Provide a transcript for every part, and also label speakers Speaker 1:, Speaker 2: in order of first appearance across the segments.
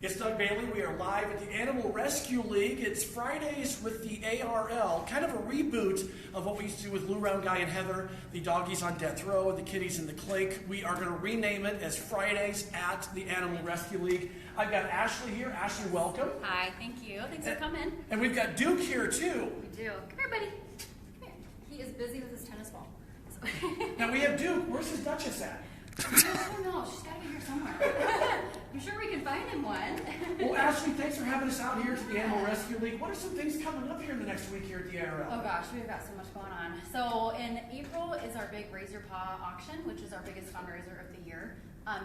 Speaker 1: It's Doug Bailey. We are live at the Animal Rescue League. It's Fridays with the ARL, kind of a reboot of what we used to do with Lou Round Guy and Heather, the doggies on death row, and the kitties in the clink. We are going to rename it as Fridays at the Animal Rescue League. I've got Ashley here. Ashley, welcome.
Speaker 2: Hi, thank you. Thanks for coming.
Speaker 1: And we've got Duke here, too.
Speaker 2: We do. Come here, buddy. Come here. He is busy with his tennis ball. So.
Speaker 1: Now we have Duke. Where's his Duchess at?
Speaker 2: I don't know. She's got to be here somewhere. I'm sure we can find him one.
Speaker 1: Well, Ashley, thanks for having us out here to the Animal Rescue League. What are some things coming up here in the next week here at the ARL?
Speaker 2: Oh gosh, we've got so much going on. So in April is our big Raise Your Paw auction, which is our biggest fundraiser of the year.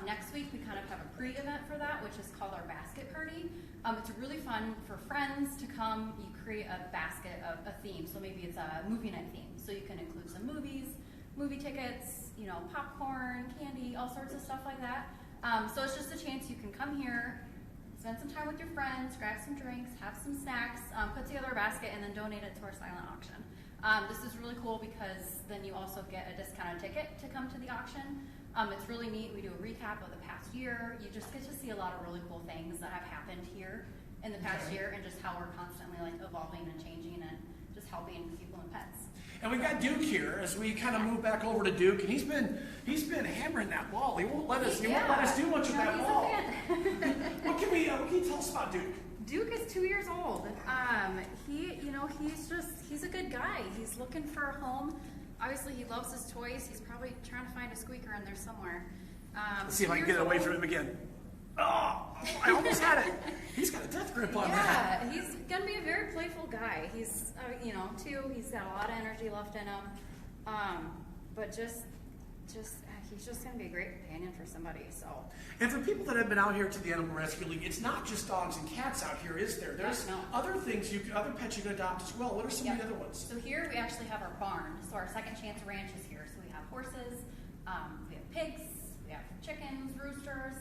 Speaker 2: Next week we kind of have a pre-event for that, which is called our basket party. It's really fun for friends to come. You create a basket of a theme. So maybe it's a movie night theme. So you can include some movies, movie tickets, you know, popcorn, candy, all sorts of stuff like that. So it's just a chance you can come here, spend some time with your friends, grab some drinks, have some snacks, put together a basket, and then donate it to our silent auction. This is really cool because then you also get a discounted ticket to come to the auction. It's really neat. We do a recap of the past year. You just get to see a lot of really cool things that have happened here in the past year, and just how we're constantly like evolving and changing and just helping people and pets.
Speaker 1: And we've got Duke here as we kind of move back over to Duke, and he's been hammering that ball. He won't let us do much with that ball. What can you tell us about Duke?
Speaker 2: Duke is 2 years old. He's a good guy. He's looking for a home. Obviously, he loves his toys. He's probably trying to find a squeaker in there somewhere.
Speaker 1: Let's see if I can get it away from him again. Oh, I almost had it. He's got a death grip on that.
Speaker 2: Yeah, he's gonna be a very playful guy. He's, 2. He's got a lot of energy left in him. But he's just gonna be a great companion for somebody. So.
Speaker 1: And for people that have been out here to the Animal Rescue League, it's not just dogs and cats out here, is there? There's other things other pets you can adopt as well. What are some of the other ones?
Speaker 2: So here we actually have our barn. So our Second Chance Ranch is here. So we have horses, we have pigs, we have chickens, roosters.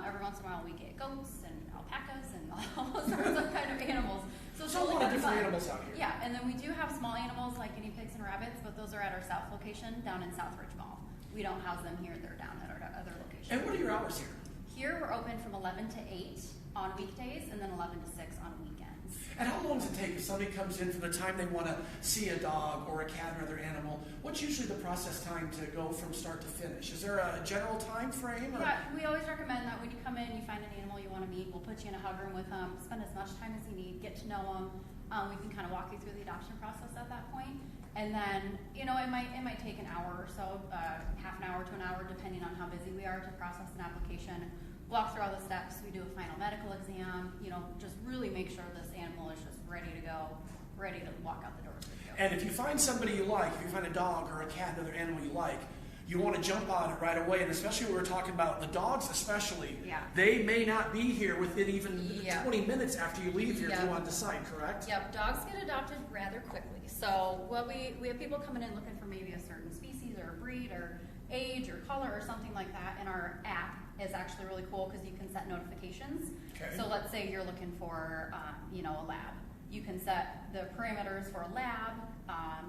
Speaker 2: Every once in a while we get goats and alpacas and all sorts of kind of animals. So it's
Speaker 1: a lot of different animals out here.
Speaker 2: Yeah, and then we do have small animals like guinea pigs and rabbits, but those are at our south location down in Southridge Mall. We don't house them here; they're down at our other location.
Speaker 1: And what are your hours here?
Speaker 2: Here we're open from 11 to 8 on weekdays, and then 11 to 6 on weekends.
Speaker 1: And how long does it take if somebody comes in from the time they want to see a dog or a cat or other animal? What's usually the process time to go from start to finish? Is there a general time frame? Or?
Speaker 2: Yeah, we always recommend that when you come in, you find an animal you want to meet, we'll put you in a hug room with them, spend as much time as you need, get to know them. We can kind of walk you through the adoption process at that point. And then, it might take an hour or so, half an hour to an hour, depending on how busy we are to process an application. Walk through all the steps. We do a final medical exam, just really make sure this animal is just ready to go, ready to walk out the doors with you.
Speaker 1: And if you find somebody you like, if you find a dog or a cat, another animal you like, you want to jump on it right away. And especially when we're talking about the dogs especially, they may not be here within even 20 minutes after you leave here if you want to decide, correct?
Speaker 2: Yep, dogs get adopted rather quickly. So we have people coming in looking for maybe a certain species or a breed or age or color or something like that, and our app is actually really cool because you can set notifications. Okay. So let's say you're looking for a lab. You can set the parameters for a lab.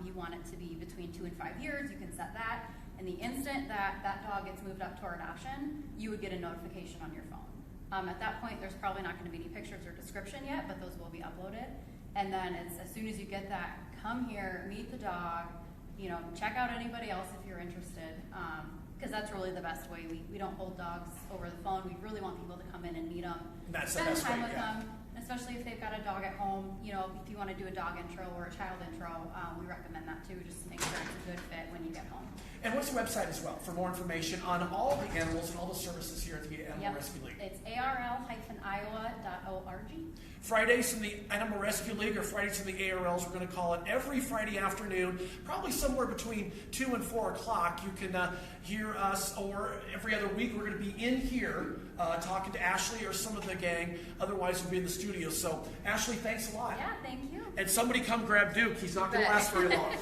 Speaker 2: You want it to be between 2 and 5 years. You can set that. And the instant that dog gets moved up to our adoption, you would get a notification on your phone. At that point, there's probably not going to be any pictures or description yet, but those will be uploaded. And then as soon as you get that, come here, meet the dog, check out anybody else if you're interested, because that's really the best way. We don't hold dogs over the phone. We really want people to come in and meet them, spend time with them, especially if they've got a dog at home. If you want to do a dog intro or a child intro, we recommend that too, just to make sure it's a good fit when you get home.
Speaker 1: And what's the website as well for more information on all the animals and all the services here at the Animal Rescue League?
Speaker 2: It's arl-iowa.org.
Speaker 1: Fridays from the Animal Rescue League, or Fridays from the ARLs, we're going to call it, every Friday afternoon, probably somewhere between 2 and 4 o'clock. You can hear us, or every other week we're going to be in here talking to Ashley or some of the gang. Otherwise, we'll be in the studio. So, Ashley, thanks a lot.
Speaker 2: Yeah, thank you.
Speaker 1: And somebody come grab Duke. He's not going to last very long.